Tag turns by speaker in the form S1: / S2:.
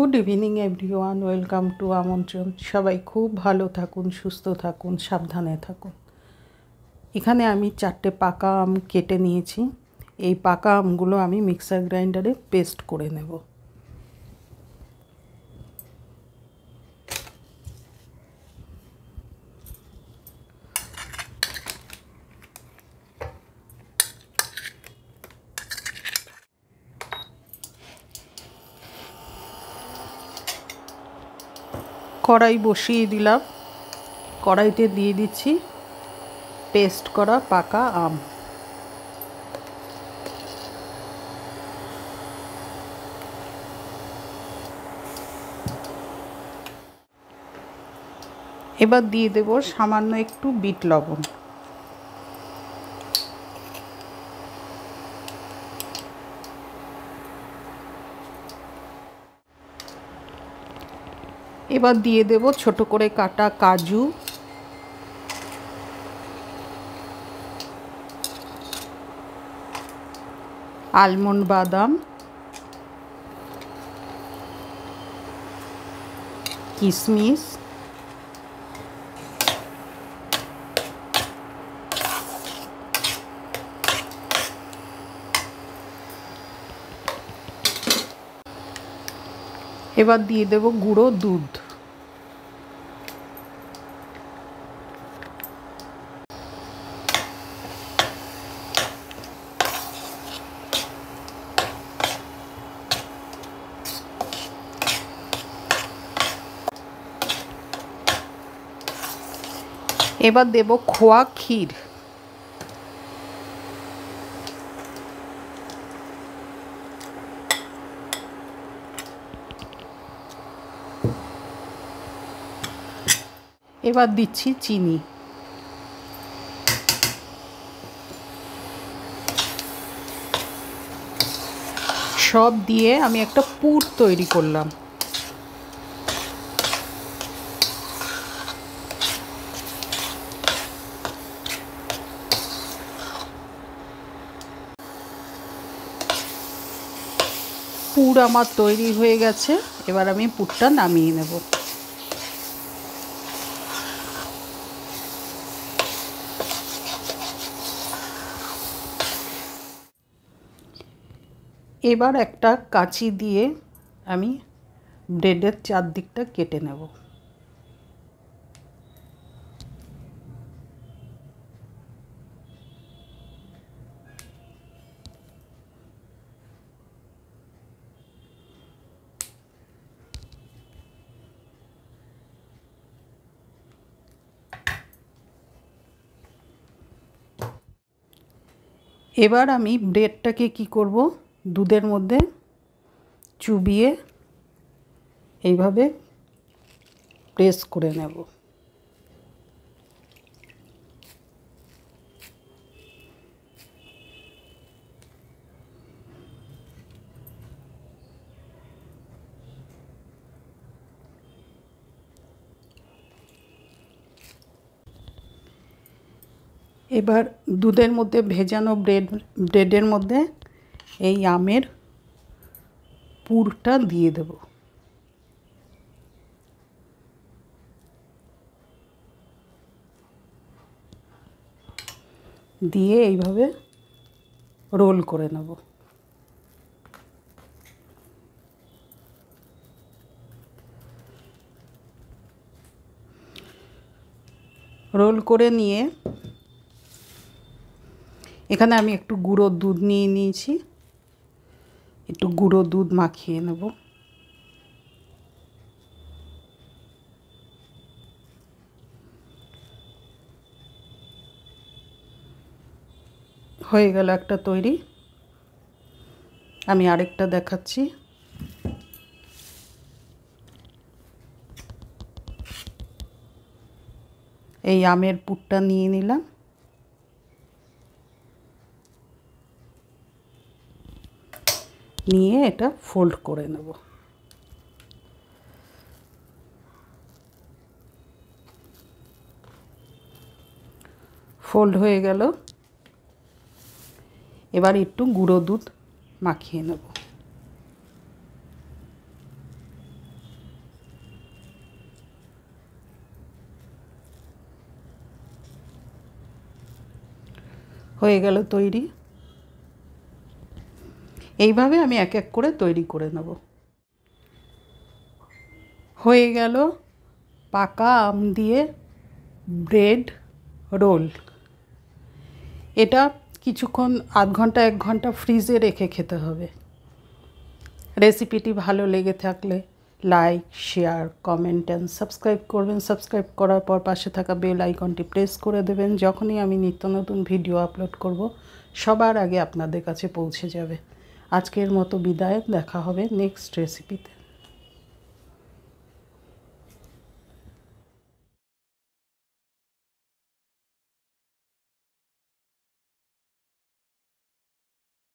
S1: Good evening everyone, welcome to আমন্ত্রণ। সবাই খুব ভালো থাকুন, সুস্থ থাকুন, সাবধানে থাকুন। এখানে আমি 4টে পাকা আম কেটে নিয়েছি। এই পাকা আমগুলো আমি মিক্সার গ্রাইন্ডারে পেস্ট করে নেব। কড়াই বসিয়ে দিলাম। কড়াইতে দিয়ে দিচ্ছি পেস্ট করা পাকা আম। এবার দিয়ে দেব সামান্য একটু বিট লবণ। এবার দিয়ে দেব ছোট করে কাটা কাজু, আলমন্ড বাদাম, কিশমিশ, এবার দিয়ে দেব গুঁড়ো দুধ। এবার দেব খোয়া ক্ষীর। এবার দিচ্ছি চিনি। সব দিয়ে আমি একটা পুর তৈরি করলাম। পুর আমার তৈরি হয়ে গেছে। এবার আমি পুরটা নামিয়ে নেব। এবার একটা কাঁচি দিয়ে আমি ব্রেডের চারদিকটা কেটে নেব। এবার আমি ব্রেডটাকে কি করব, দুধের মধ্যে চুবিয়ে এইভাবে প্রেস করে নেব। এবার দুধের মধ্যে ভেজানো ব্রেডের মধ্যে এই আমের পুরটা দিয়ে দেব। দিয়ে এইভাবে রোল করে নেব। রোল করে নিয়ে এখানে আমি একটু গুঁড়ো দুধ নিয়ে নিয়েছি। একটু গুঁড়ো দুধ মাখিয়ে নেব। হয়ে গেল একটা তৈরি। আমি আরেকটা দেখাচ্ছি। এই আমের পুরটা নিয়ে নিলাম। নিয়ে এটা ফোল্ড করে নেব। ফোল্ড হয়ে গেল। এবার একটু গুঁড়ো দুধ মাখিয়ে নেব। হয়ে গেল তৈরি। এইভাবে আমি এক এক করে তৈরি করে নেব। হয়ে গেল পাকা আম দিয়ে ব্রেড রোল। এটা কিছুক্ষণ আধ ঘন্টা 1 ঘন্টা ফ্রিজে রেখে খেতে হবে। রেসিপিটি ভালো লেগে থাকলে like, share, comment and subscribe করবেন। সাবস্ক্রাইব করার পর পাশে থাকা বেল আইকনটি প্রেস করে দেবেন। যখনই আমি নিত্য নতুন ভিডিও আপলোড করব সবার আগে আপনাদের কাছে পৌঁছে যাবে। আজকের মতো বিদায়, দেখা হবে নেক্সট রেসিপিতে।